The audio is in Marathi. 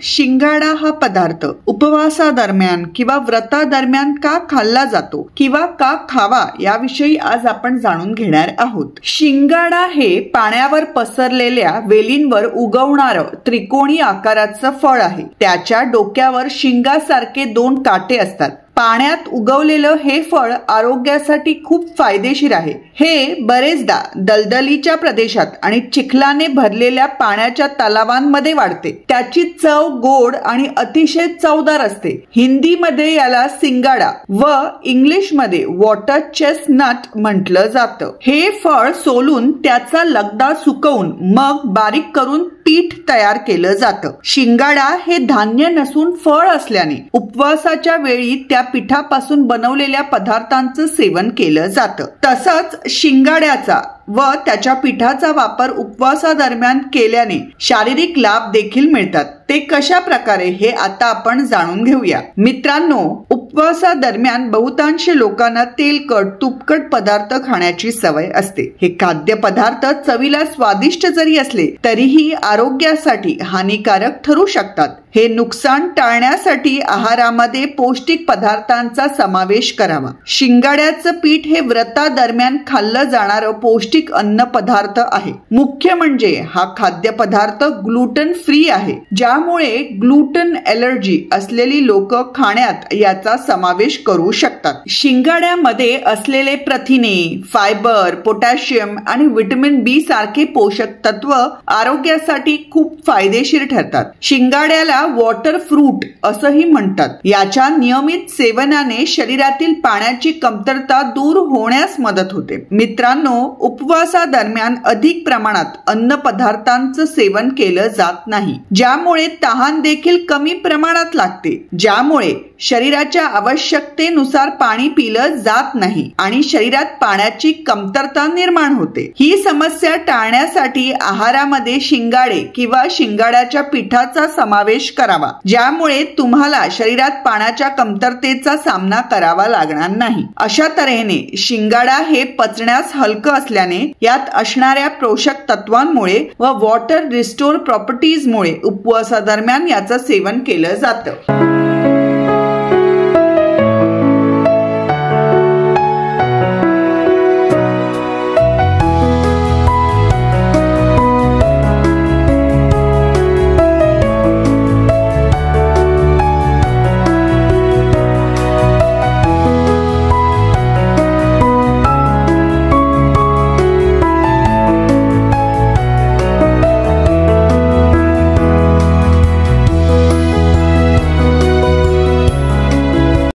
शिंगाडा हा पदार्थ उपवासादरम्यान किंवा व्रतादरम्यान का खाल्ला जातो किंवा का खावा याविषयी आज आपण जाणून घेणार आहोत। शिंगाडा हे पाण्यावर पसरलेल्या वेलींवर उगवणारं त्रिकोणी आकाराचं फळ आहे। त्याच्या डोक्यावर शिंगासारखे 2 काटे असतात। पाण्यात उगवलेलं हे फळ आरोग्यासाठी खूप फायदेशीर आहे। हे बरेचदा दलदलीच्या प्रदेशात आणि चिखलाने भरलेल्या पाण्याच्या तलावांमध्ये वाढते। त्याची चव गोड आणि अतिशय चवदार असते। हिंदीमध्ये याला सिंगाडा व इंग्लिशमध्ये वॉटर चेस्टनट म्हटलं जातं। हे फळ सोलून त्याचा लगदा सुकवून मग बारीक करून पीठ तयार केलं जातं। शिंगाडा हे धान्य नसून फळ असल्याने उपवासाच्या वेळी त्या पिठापासून बनवलेल्या पदार्थांचं सेवन केलं जातं। तसंच शिंगाड्याचा व त्याच्या पिठाचा वापर उपवासादरम्यान केल्याने शारीरिक लाभ देखील मिळतात। ते कशा प्रकारे हे आता आपण जाणून घेऊया। मित्रांनो, उपवासादरम्यान बहुतांश लोकांना तेलकट तुपकट पदार्थ खाण्याची सवय असते। हे खाद्य पदार्थ चवीला स्वादिष्ट जरी असले तरीही आरोग्यासाठी हानिकारक ठरू शकतात। हे नुकसान टाळण्यासाठी आहारामध्ये पौष्टिक पदार्थांचा समावेश करावा। शिंगाड्याचं पीठ हे व्रतादरम्यान खाल्लं जाणारं पौष्टिक अन्न पदार्थ आहे। मुख्य म्हणजे हा खाद्य पदार्थ ग्लुटन फ्री आहे, ज्यामुळे ग्लुटन एलर्जी असलेली लोक खाण्यात याचा समावेश करू शकतात। शिंगाड्यामध्ये असलेले प्रथिने, फायबर, पोटॅशियम आणि व्हिटॅमिन बी सारखे पोषक तत्व आरोग्यासाठी खूप फायदेशीर ठरतात। शिंगाड्याला वॉटर फ्रूट असंही म्हणतात। याच्या नियमित सेवनाने शरीरातील पाण्याची कमतरता दूर होण्यास मदत होते। मित्रांनो, उपवासादरम्यान अधिक प्रमाणात अन्न पदार्थांचं सेवन केलं जात नाही, ज्यामुळे तहान देखील कमी प्रमाणात लागते, ज्यामुळे शरीराच्या आवश्यकतेनुसार पाणी पिलं जात नाही आणि शरीरात पाण्याची कमतरता निर्माण होते। ही समस्या टाळण्यासाठी आहारामध्ये शिंगाडे किंवा शिंगाड्याच्या पिठाचा समावेश करावा, ज्यामुळे तुम्हाला शरीरात पाण्याच्या कमतरतेचा सामना करावा लागणार नाही। अशा तऱ्हेने शिंगाडा हे पचण्यास हलकं असल्याने यात असणाऱ्या पोषक तत्वांमुळे व वॉटर रिस्टोर प्रॉपर्टीजमुळे उपवासादरम्यान याचं सेवन केलं जातं।